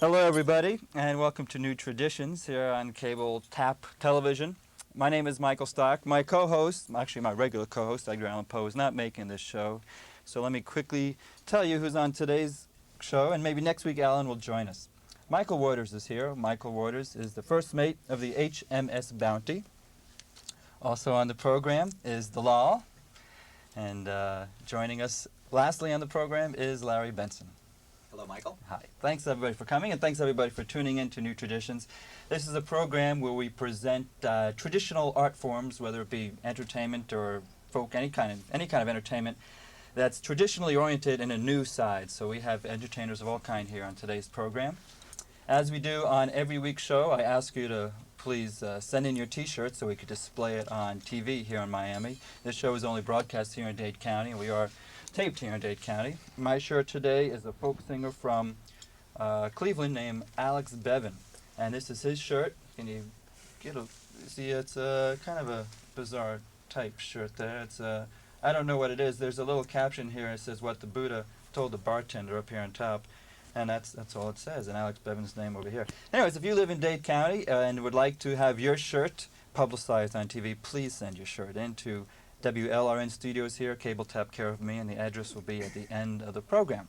Hello, everybody, and welcome to New Traditions here on cable tap television. My name is Michael Stock. My co-host, actually my regular co-host, Edgar Allan Poe, is not making this show. So let me quickly tell you who's on today's show, and maybe next week Alan will join us. Michael Waters is here. Michael Waters is the first mate of the HMS Bounty. Also on the program is Dallal, and joining us lastly on the program is Larry Benson. Hello, Michael. Hi. Thanks, everybody, for coming, and thanks, everybody, for tuning in to New Traditions. This is a program where we present traditional art forms, whether it be entertainment or folk, any kind of entertainment that's traditionally oriented in a new side. So we have entertainers of all kind here on today's program. As we do on every week's show, I ask you to please send in your T-shirts so we could display it on TV here in Miami. This show is only broadcast here in Dade County, and we are taped here in Dade County. My shirt today is a folk singer from Cleveland named Alex Bevan, and this is his shirt. Can you get a see? It's a kind of a bizarre type shirt there. It's I don't know what it is. There's a little caption here. It says what the Buddha told the bartender up here on top, and that's all it says. And Alex Bevan's name over here. Anyways, if you live in Dade County and would like to have your shirt publicized on TV, please send your shirt in to WLRN Studios here, cable tap care of me, and the address will be at the end of the program.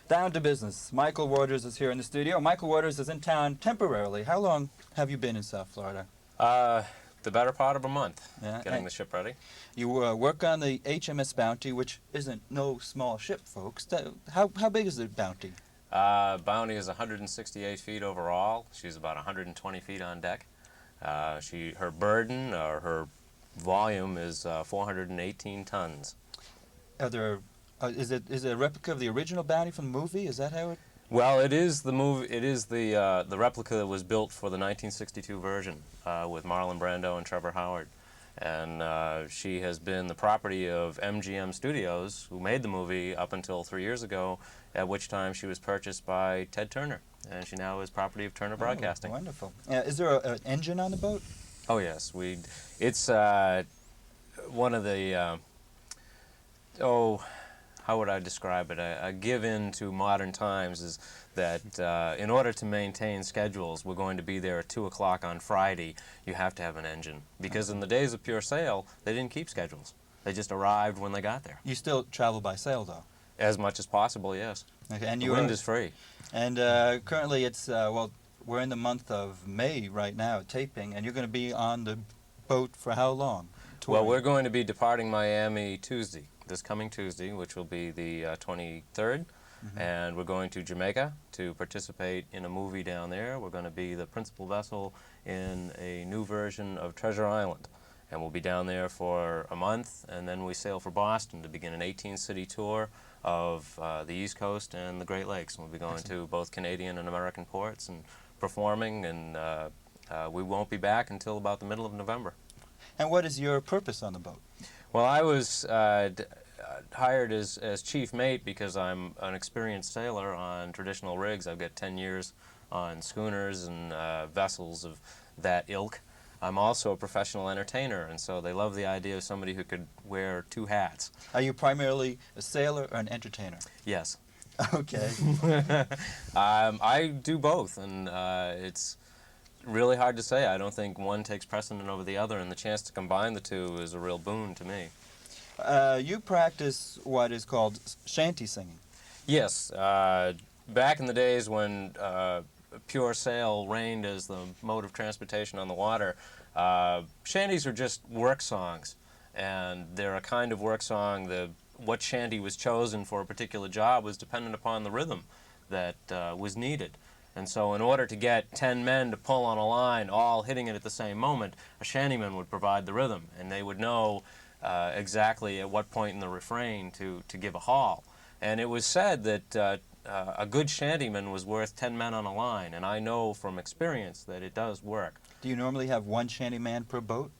Down to business. Michael Waters is here in the studio. Michael Waters is in town temporarily. How long have you been in South Florida? The better part of a month, Yeah, getting the ship ready. You work on the HMS Bounty, which isn't no small ship, folks. How big is the Bounty? Bounty is 168 feet overall. She's about 120 feet on deck. Her burden, or her volume, is 418 tons. Is it a replica of the original Bounty from the movie? Is that how it? Well, it is the movie. It is the replica that was built for the 1962 version with Marlon Brando and Trevor Howard, and she has been the property of MGM Studios, who made the movie up until 3 years ago, at which time she was purchased by Ted Turner, and she now is property of Turner Broadcasting. Wonderful. Is there an engine on the boat? Oh yes, it's one of the how would I describe it? A give-in to modern times is that in order to maintain schedules, we're going to be there at 2 o'clock on Friday. You have to have an engine, because in the days of pure sail, they didn't keep schedules. They just arrived when they got there. You still travel by sail, though? As much as possible, yes. Okay, and the wind is free. And currently it's, well, we're in the month of May right now, taping, and you're going to be on the boat for how long? Well, we're going to be departing Miami Tuesday, this coming Tuesday, which will be the 23rd, and we're going to Jamaica to participate in a movie down there. We're going to be the principal vessel in a new version of Treasure Island, and we'll be down there for a month, and then we sail for Boston to begin an 18-city tour of the East Coast and the Great Lakes. We'll be going to both Canadian and American ports and performing, and we won't be back until about the middle of November. And what is your purpose on the boat? Well, I was hired as chief mate because I'm an experienced sailor on traditional rigs. I've got 10 years on schooners and vessels of that ilk. I'm also a professional entertainer, and so they love the idea of somebody who could wear 2 hats. Are you primarily a sailor or an entertainer? Yes. Okay. I do both, and it's really hard to say. I don't think one takes precedent over the other, and the chance to combine the two is a real boon to me. You practice what is called shanty singing. Yes. Back in the days when pure sail reigned as the mode of transportation on the water, shanties are just work songs, and they're a kind of work song that what shanty was chosen for a particular job was dependent upon the rhythm that was needed. And so in order to get 10 men to pull on a line, all hitting it at the same moment, a shantyman would provide the rhythm, and they would know exactly at what point in the refrain to give a haul. And it was said that a good shantyman was worth 10 men on a line, and I know from experience that it does work. Do you normally have one shantyman per boat?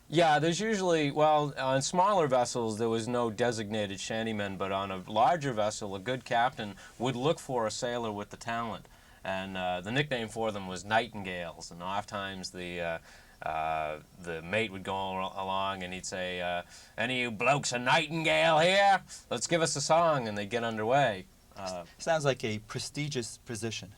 Yeah, there's usually, well, on smaller vessels there was no designated shantyman, but on a larger vessel a good captain would look for a sailor with the talent. And the nickname for them was nightingales, and oftentimes the mate would go along and he'd say, any of you blokes a nightingale here? Let's give us a song, and they'd get underway. Sounds like a prestigious position.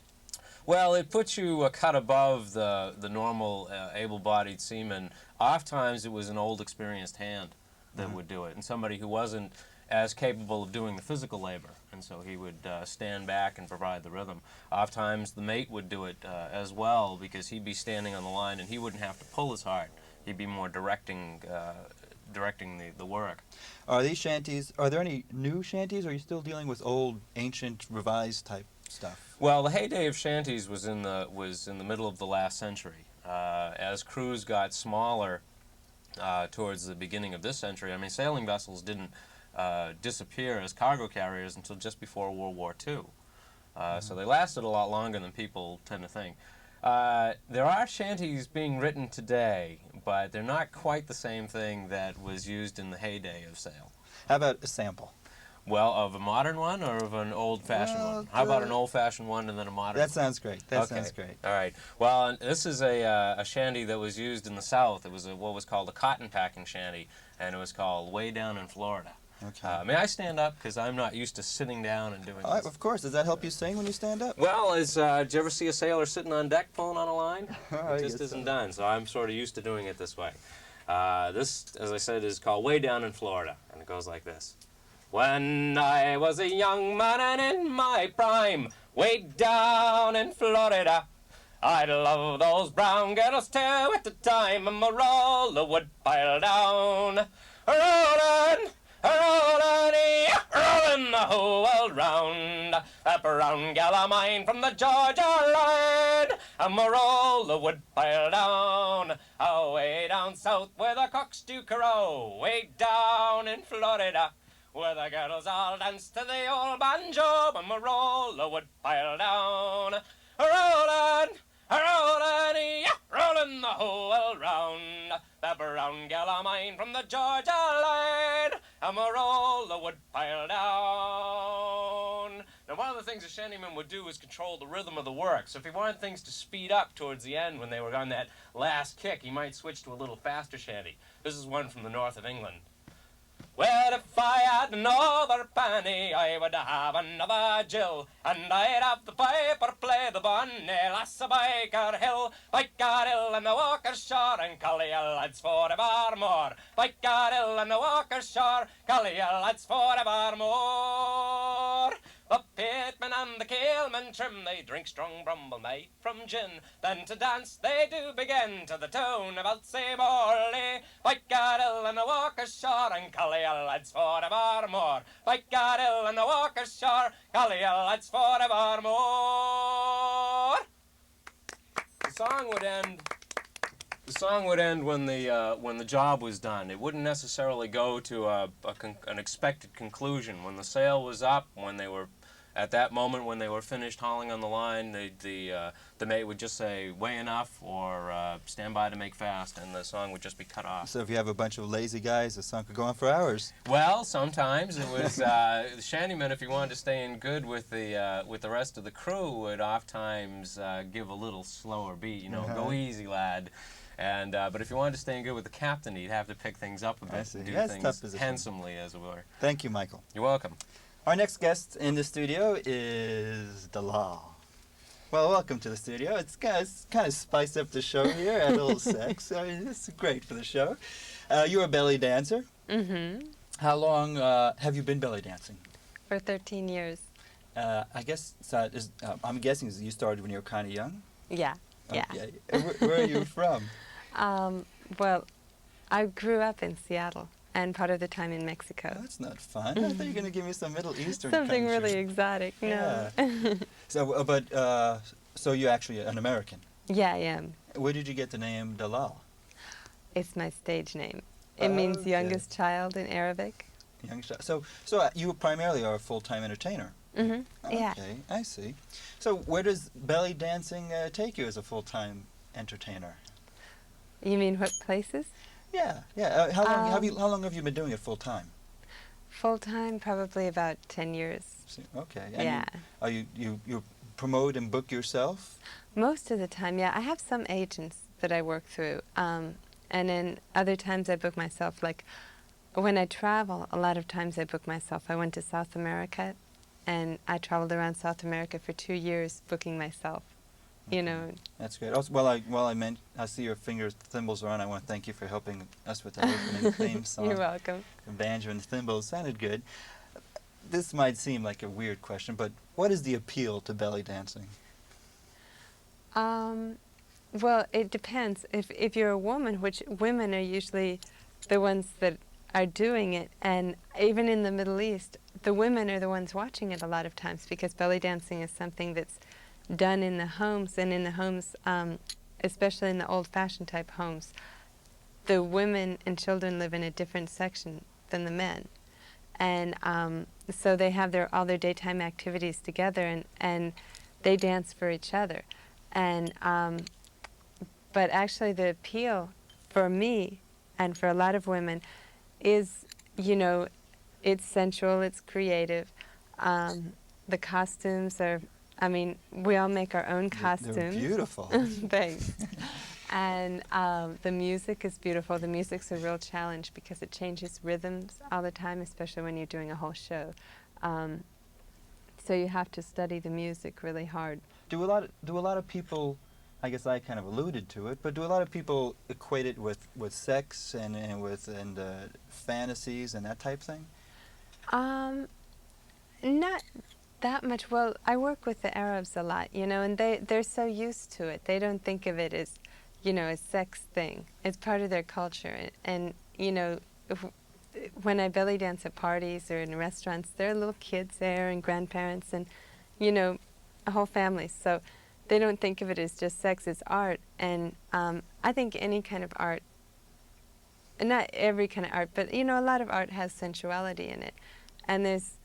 Well, it puts you a cut above the normal able-bodied seaman. Oftentimes it was an old, experienced hand that would do it, and somebody who wasn't as capable of doing the physical labor, and so he would stand back and provide the rhythm. Oftentimes the mate would do it as well, because he'd be standing on the line and he wouldn't have to pull as hard. He'd be more directing the work. Are these shanties, are there any new shanties, or are you still dealing with old, ancient, revised type stuff? Well, the heyday of shanties was in the middle of the last century. As crews got smaller towards the beginning of this century, I mean, sailing vessels didn't disappear as cargo carriers until just before World War II. So they lasted a lot longer than people tend to think. There are shanties being written today, but they're not quite the same thing that was used in the heyday of sail. How about a sample? Well, of a modern one or of an old-fashioned one? How about an old-fashioned one and then a modern one? That sounds great. That Okay. sounds great. All right. Well, this is a shanty that was used in the South. It was what was called a cotton packing shanty, and it was called Way Down in Florida. Okay. May I stand up? Because I'm not used to sitting down and doing this. Of course. Does that help you sing when you stand up? Well, did you ever see a sailor sitting on deck pulling on a line? I It just guess isn't so. done, so I'm sort of used to doing it this way. This, as I said, is called Way Down in Florida, and it goes like this. When I was a young man and in my prime, way down in Florida, I loved those brown girls too at the time, and my roller would pile down, rolling, rolling, rolling the whole world round. A brown gal of mine from the Georgia line, and my roller would pile down, away down south where the cocks do crow, way down in Florida, where the girls all dance to the old banjo, and my roller would pile down, rolling, rolling, rolling the whole world round. The brown gal of mine from the Georgia line, and my roller would pile down. Now, one of the things a shantyman would do is control the rhythm of the work. So if he wanted things to speed up towards the end when they were on that last kick, he might switch to a little faster shanty. This is one from the north of England. Well, if I had another penny, I would have another Jill, and I'd have the piper play the bonny lass of Biker Hill, Biker Hill and the Walker's Shore, and Collier lads forevermore. Biker Hill and the Walker's Shore, Collier lads forevermore. The pitmen and the keelmen trim, they drink strong brumble made from gin. Then to dance they do begin to the tune of Elsie Morley. Biker Hill and the Walker's Shore, and Collier lads forevermore. Biker Hill and the Walker's Shore, Collier lads forevermore. The song would end. The song would end when the job was done. It wouldn't necessarily go to an expected conclusion. When the sail was up, when they were at that moment when they were finished hauling on the line, the mate would just say "way enough" or "stand by to make fast," and the song would just be cut off. So if you have a bunch of lazy guys, the song could go on for hours. Well, sometimes it was the shantyman, if he wanted to stay in good with the rest of the crew, would oftentimes give a little slower beat. You know, go easy, lad. And but if you wanted to stay in good with the captain, he'd have to pick things up a bit and do That's a tough things position. handsomely, as it were. Thank you, Michael. You're welcome. Our next guest in the studio is Dallal. Well, welcome to the studio. It's kind of spiced up the show here, add a little sex. I mean, it's great for the show. You're a belly dancer. Mm-hmm. How long have you been belly dancing? For 13 years. I guess I'm guessing you started when you were kind of young. Yeah. Yeah. Okay. Where are you from? Well, I grew up in Seattle and part of the time in Mexico. That's not fun. I thought you were going to give me some Middle Eastern Something country. really exotic. No. Yeah. So you're actually an American. Yeah, I am. Where did you get the name Dallal? It's my stage name. It means Okay. youngest child in Arabic. So you primarily are a full-time entertainer. Mm-hmm. Yeah. Okay, I see. So where does belly dancing take you as a full-time entertainer? You mean what places? Yeah. How long have you been doing it full-time? Full time, probably about 10 years. Okay. And Yeah. you promote and book yourself? Most of the time, yeah. I have some agents that I work through. And then other times I book myself. Like when I travel, a lot of times I book myself. I went to South America and I traveled around South America for 2 years booking myself. You know. That's great. Also, I see your fingers, thimbles are on. I want to thank you for helping us with the opening theme song. You're welcome. The banjo and the thimbles sounded good. This might seem like a weird question, but what is the appeal to belly dancing? Well, it depends. If you're a woman, which women are usually the ones that are doing it, and even in the Middle East, the women are the ones watching it a lot of times, because belly dancing is something that's done in the homes, and in the homes, especially in the old-fashioned type homes, the women and children live in a different section than the men. And so they have all their daytime activities together, and they dance for each other. And but actually the appeal for me and for a lot of women is, you know, it's sensual, it's creative. The costumes are, I mean, we all make our own costumes. They're beautiful. Thanks. And the music is beautiful. The music's a real challenge because it changes rhythms all the time, especially when you're doing a whole show. So you have to study the music really hard. Do a lot of people, I guess I kind of alluded to it, but do a lot of people equate it with sex and with fantasies and that type thing? Not that much. Well, I work with the Arabs a lot, you know, and they're so used to it. They don't think of it as, you know, a sex thing. It's part of their culture. And you know, when I belly dance at parties or in restaurants, there are little kids there and grandparents and, you know, a whole family. So they don't think of it as just sex, it's art. And I think any kind of art, not every kind of art, but, you know, a lot of art has sensuality in it. And there's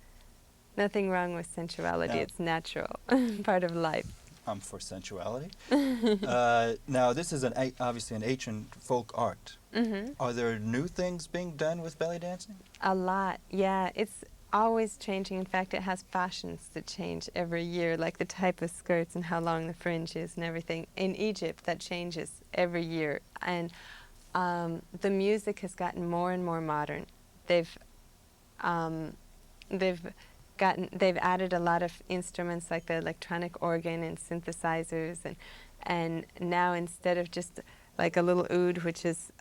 nothing wrong with sensuality. No. It's natural, part of life. I'm for sensuality. Now, this is obviously an ancient folk art. Mm-hmm. Are there new things being done with belly dancing? A lot, yeah. It's always changing. In fact, it has fashions that change every year, like the type of skirts and how long the fringe is and everything. In Egypt, that changes every year. And the music has gotten more and more modern. They've added a lot of instruments like the electronic organ and synthesizers, and now instead of just like a little oud, which is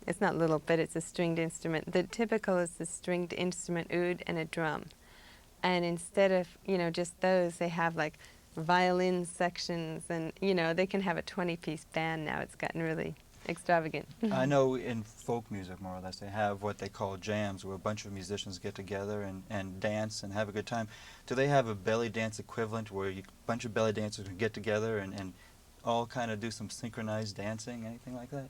it's not little, but it's a stringed instrument. The typical is the stringed instrument oud and a drum, and instead of, you know, just those, they have like violin sections, and, you know, they can have a 20-piece band now. It's gotten really extravagant. I know in folk music, more or less, they have what they call jams, where a bunch of musicians get together and dance and have a good time. Do they have a belly dance equivalent where a bunch of belly dancers can get together and all kind of do some synchronized dancing, anything like that?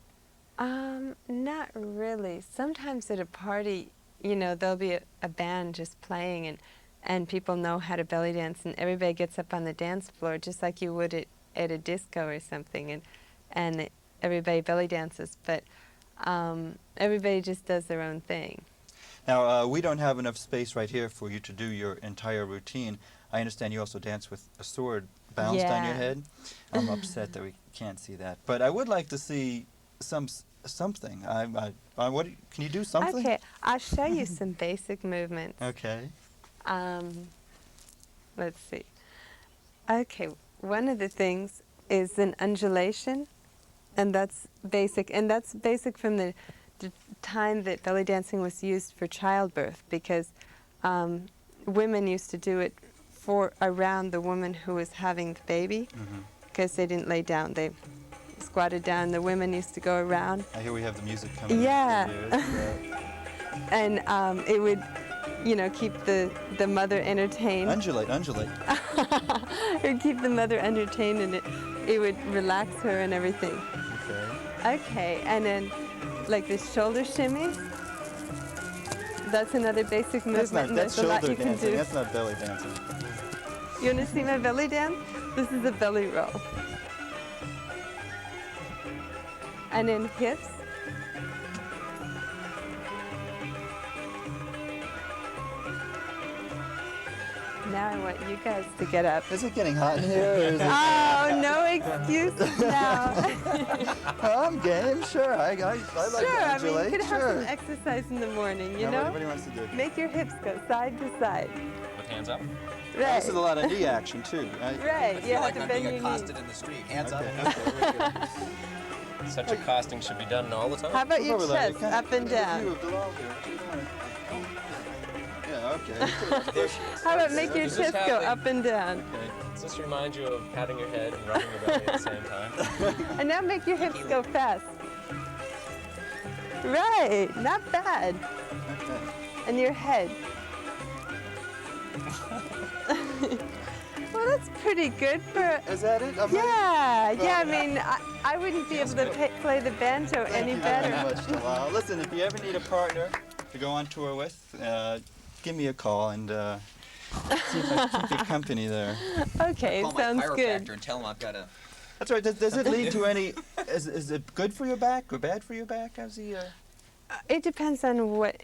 Not really. Sometimes at a party, you know, there'll be a band just playing, and people know how to belly dance, and everybody gets up on the dance floor just like you would at a disco or something, and everybody belly dances, but everybody just does their own thing. Now, we don't have enough space right here for you to do your entire routine. I understand you also dance with a sword balanced on your Yeah. head. I'm upset that we can't see that, but I would like to see something. What can you do something? Okay, I'll show you some basic movements. Okay. Let's see. Okay, one of the things is an undulation, and that's basic. And that's basic from the time that belly dancing was used for childbirth, because women used to do it around the woman who was having the baby, because they didn't lay down. They squatted down. The women used to go around. I hear we have the music coming. Yeah. In. And it would, you know, keep the mother entertained. Undulate. It would keep the mother entertained, and it would relax her and everything. Okay. Okay, and then like the shoulder shimmy. That's another basic movement. That's There's a lot shoulder you can dancing. do. That's not belly dancing. You want to see my belly dance? This is a belly roll. And then hips. Now I want you guys to get up. Is it getting hot in here? Or is it Oh, no excuses now. I'm game, sure. I like Sure, to I mean, you undulate, could have sure. some exercise in the morning, you Now, know? What do you want us to do? Make your hips go side to side. hands up. Right. This is a lot of knee action too, right? Right. I You feel have like to I'm bend being your accosted knees. in the street. Hands up. Okay, very good. Such accosting should be done all the time. How about your Over there, chest kinda up and get a view down? of Dallal here. Yeah, okay. There she is. How about make your Does this chest go happen? up and down? Okay. Does this remind you of patting your head and rubbing your belly at the same time? And now make your hips go fast. Right. Not bad. Okay. And your head. Well, that's pretty good for. Is that it? Yeah. I mean, I wouldn't be able to play the banjo any Thank you very better. much, Dallal. Listen, if you ever need a partner to go on tour with, give me a call and see if I can keep you company there. Okay, Call my sounds chiropractor good. and tell him I've got a. That's right. Does it lead to any? Is it good for your back or bad for your back? How's the? It depends on what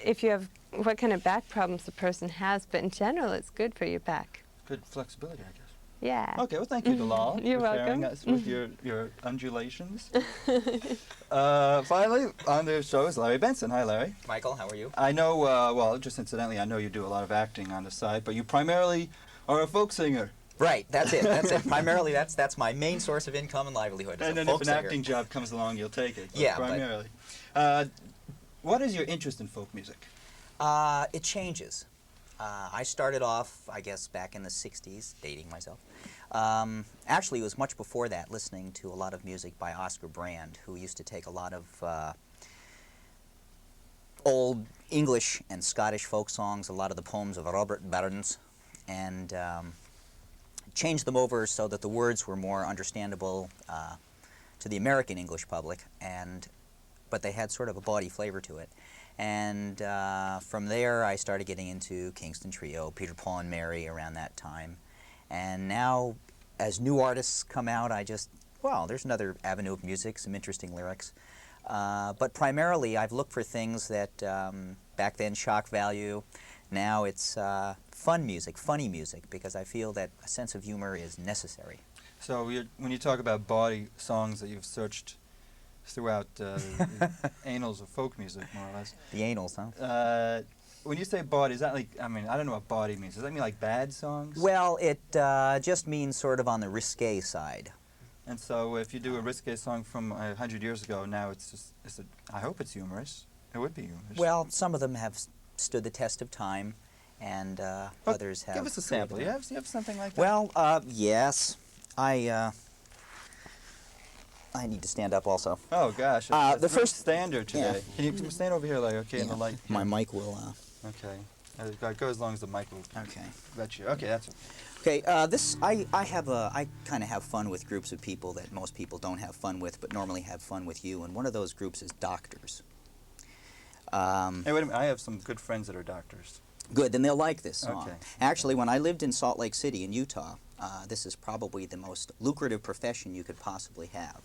kind of back problems the person has, but in general, it's good for your back. Good flexibility, I guess. Yeah. Okay, well, thank you, Dallal, You're for sharing welcome. us with your undulations. Finally, on the show is Larry Benson. Hi, Larry. Michael, how are you? I know, well, just incidentally, I know you do a lot of acting on the side, but you primarily are a folk singer. Right, that's it. That's it. Primarily, that's my main source of income and livelihood. As And a then if folk an singer. acting job comes along, you'll take it. But Yeah, but- primarily. What is your interest in folk music? It changes. I started off, I guess, back in the 60s, dating myself. Actually, it was much before that, listening to a lot of music by Oscar Brand, who used to take a lot of old English and Scottish folk songs, a lot of the poems of Robert Burns, and changed them over so that the words were more understandable to the American English public, but they had sort of a bawdy flavor to it. And from there, I started getting into Kingston Trio, Peter, Paul, and Mary around that time. And now, as new artists come out, there's another avenue of music, some interesting lyrics. But primarily, I've looked for things that back then shock value. Now it's fun music, funny music, because I feel that a sense of humor is necessary. So when you talk about bawdy songs that you've searched throughout the annals of folk music, more or less. The anals, huh? When you say bawdy, is that like, I mean, I don't know what bawdy means. Does that mean like bad songs? Well, it just means sort of on the risque side. And so if you do a risque song from 100 years ago, now I hope it's humorous. It would be humorous. Well, some of them have stood the test of time, and others have. Give us a sample. You have something like that? Well, yes. I need to stand up also. Oh gosh, the the first- first standard today. Can you stand over here, like okay, in the light? My mic will. Okay, go as long as the mic will. Okay. Got you. Okay, that's. Okay. I kind of have fun with groups of people that most people don't have fun with, but normally have fun with you. And one of those groups is doctors. Hey, wait a minute. I have some good friends that are doctors. Good. Then they'll like this song. Okay. Actually, when I lived in Salt Lake City in Utah, this is probably the most lucrative profession you could possibly have.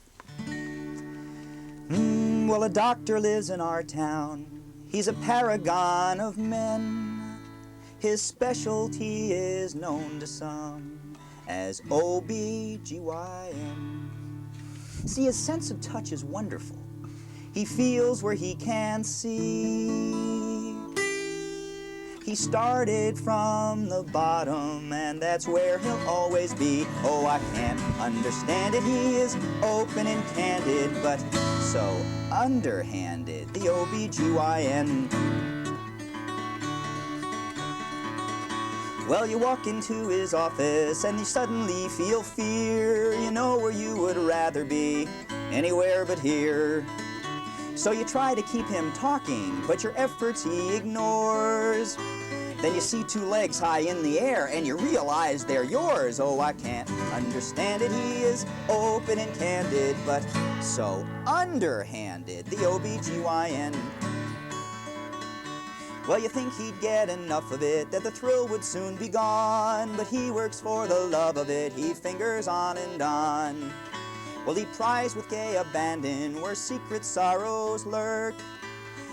Well, a doctor lives in our town. He's a paragon of men. His specialty is known to some as OB-GYN. See, his sense of touch is wonderful. He feels where he can't see. He started from the bottom, and that's where he'll always be. Oh, I can't understand it. He is open and candid, but so underhanded, the OB-GYN. Well, you walk into his office, and you suddenly feel fear. You know where you would rather be, anywhere but here. So you try to keep him talking, but your efforts he ignores. Then you see two legs high in the air, and you realize they're yours. Oh, I can't understand it. He is open and candid, but so underhanded, the OB-GYN. Well, you think he'd get enough of it, that the thrill would soon be gone. But he works for the love of it. He fingers on and on. Well, he pries with gay abandon where secret sorrows lurk.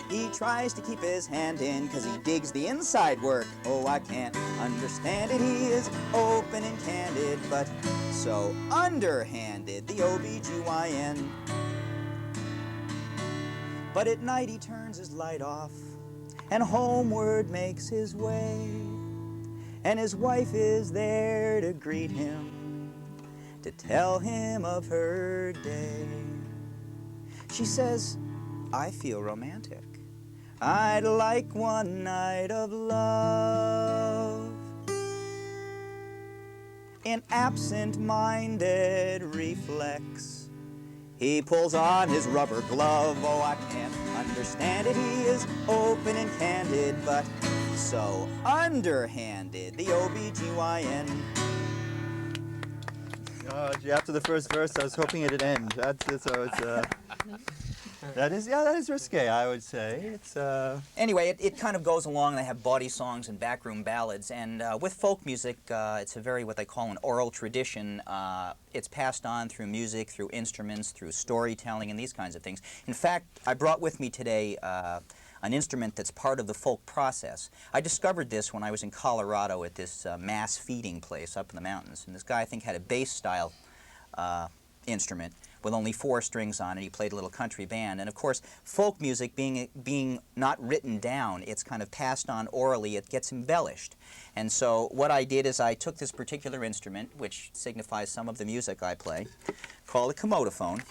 He tries to keep his hand in 'cause he digs the inside work. Oh, I can't understand it. He is open and candid, but so underhanded, the OB-GYN. But at night he turns his light off and homeward makes his way. and his wife is there to greet him, to tell him of her day. She says, I feel romantic. I'd like one night of love. In absent-minded reflex, he pulls on his rubber glove. Oh, I can't understand it. He is open and candid, but so underhanded. The OBGYN. Oh, gee, after the first verse, I was hoping it'd end. That is risque, I would say. It's Anyway, it kind of goes along. They have bawdy songs and backroom ballads, and with folk music, it's a very what they call an oral tradition. It's passed on through music, through instruments, through storytelling, and these kinds of things. In fact, I brought with me today an instrument that's part of the folk process. I discovered this when I was in Colorado at this mass feeding place up in the mountains, and this guy, I think, had a bass-style instrument with only 4 strings on it. He played a little country band. And of course, folk music being not written down, it's kind of passed on orally, it gets embellished. And so what I did is I took this particular instrument, which signifies some of the music I play, called a Comodophone.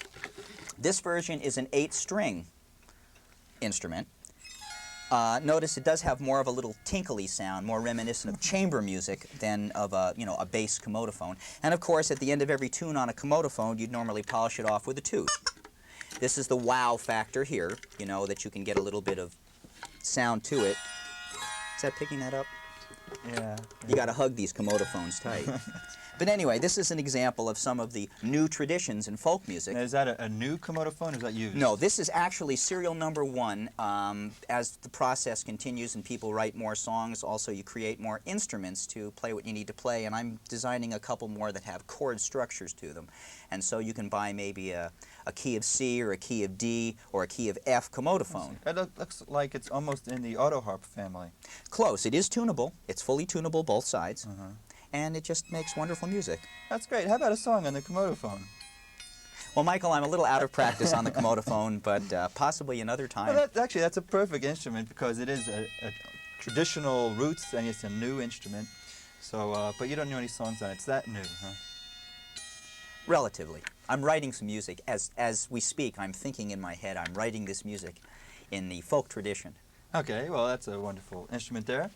This version is an 8-string instrument. Notice it does have more of a little tinkly sound, more reminiscent of chamber music than of a bass Comodophone. And of course, at the end of every tune on a Comodophone, you'd normally polish it off with a toot. This is the wow factor here, that you can get a little bit of sound to it. Is that picking that up? yeah. You got to hug these Comodophones tight. But anyway, this is an example of some of the new traditions in folk music. Now, is that a new Comodophone, or is that used? No, this is actually serial number 1. As the process continues and people write more songs, also you create more instruments to play what you need to play, and I'm designing a couple more that have chord structures to them. And so you can buy maybe a key of C or a key of D or a key of F Comodophone. It looks like it's almost in the auto harp family. Close. It is tunable. It's fully tunable both sides. And it just makes wonderful music. That's great. How about a song on the Comodophone? Well, Michael, I'm a little out of practice on the Comodophone, but possibly another time. Well, that's a perfect instrument because it is a traditional roots and it's a new instrument. So, but you don't know any songs on it. It's that new, huh? Relatively. I'm writing some music. As we speak, I'm thinking in my head, I'm writing this music in the folk tradition. Okay, well, that's a wonderful instrument there.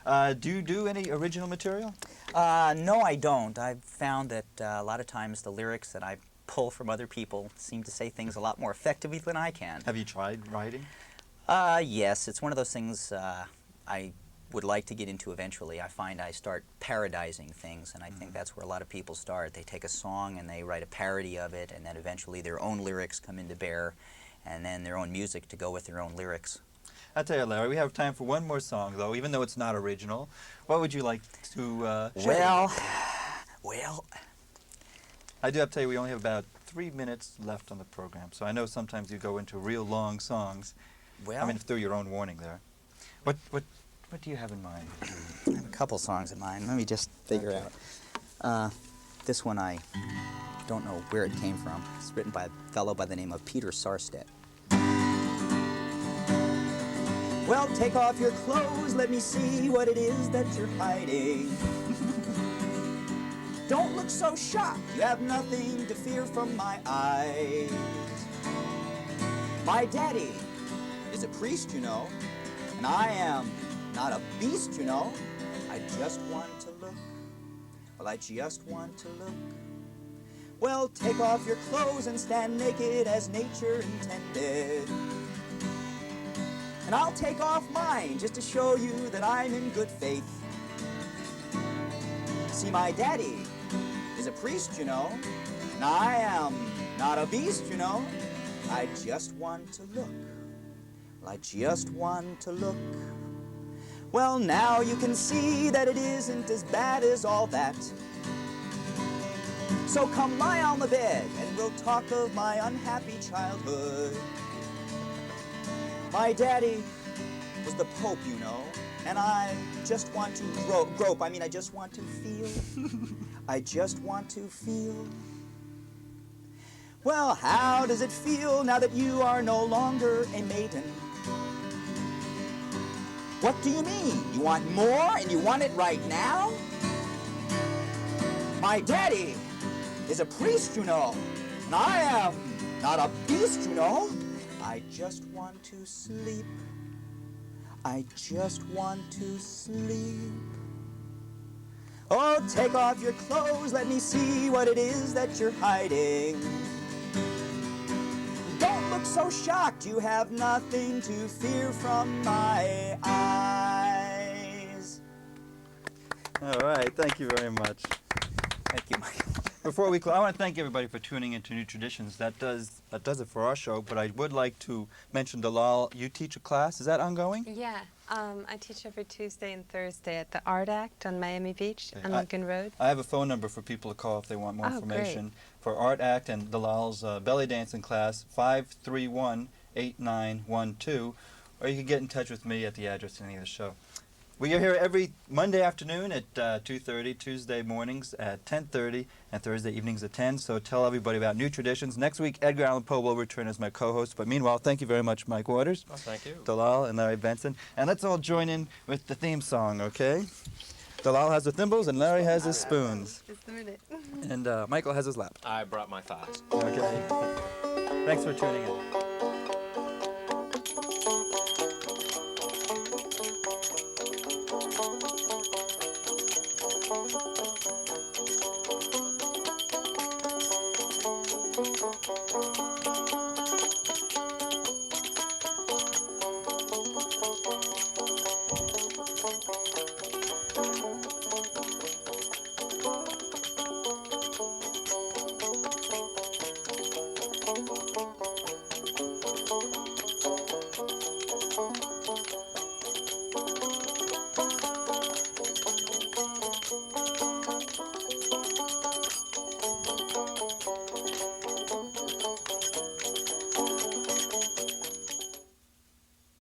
Do you do any original material? No, I don't. I've found that a lot of times the lyrics that I pull from other people seem to say things a lot more effectively than I can. Have you tried writing? Yes, it's one of those things I would like to get into eventually. I find I start parodizing things, and I think that's where a lot of people start. They take a song and they write a parody of it, and then eventually their own lyrics come into bear, and then their own music to go with their own lyrics. I'll tell you, Larry, we have time for one more song, though, even though it's not original. What would you like to share? Well, I do have to tell you, we only have about 3 minutes left on the program, so I know sometimes you go into real long songs. I mean, through your own warning there. What do you have in mind? I have a couple songs in mind. Let me just figure out. This one I don't know where it came from. It's written by a fellow by the name of Peter Sarstedt. Well, take off your clothes, let me see what it is that you're hiding. Don't look so shocked, you have nothing to fear from my eyes. My daddy is a priest, and I am not a beast, I just want to look. Well, I just want to look. Well, take off your clothes and stand naked as nature intended. And I'll take off mine just to show you that I'm in good faith. See, my daddy is a priest, and I am not a beast, I just want to look. Well, I just want to look. Well, now you can see that it isn't as bad as all that. So come lie on the bed and we'll talk of my unhappy childhood. My daddy was the Pope, and I just want to grope. I mean, I just want to feel. I just want to feel. Well, how does it feel now that you are no longer a maiden? What do you mean? You want more and you want it right now? My daddy is a priest, you know, and I am not a beast, you know. I just want to sleep. I just want to sleep. Oh, take off your clothes, let me see what it is that you're hiding. Don't look so shocked, you have nothing to fear from my eyes. All right, thank you very much. Thank you, Michael. Before we close, I want to thank everybody for tuning into New Traditions. That does it for our show, but I would like to mention, Dallal, you teach a class. Is that ongoing? Yeah, I teach every Tuesday and Thursday at the Art Act on Miami Beach Okay, on Lincoln Road. I have a phone number for people to call if they want more Oh, information. For Art Act and Dallal's belly dancing class, 531-8912, or you can get in touch with me at the address in the show. We are here every Monday afternoon at 2:30, Tuesday mornings at 10:30, and Thursday evenings at 10. So tell everybody about New Traditions. Next week, Edgar Allan Poe will return as my co-host. But meanwhile, thank you very much, Mike Waters, Oh, thank you. Dallal, and Larry Benson. And let's all join in with the theme song, okay? Dallal has the thimbles, and Larry has his spoons. Just a minute. And Michael has his lap. I brought my thighs. Okay. Thanks for tuning in.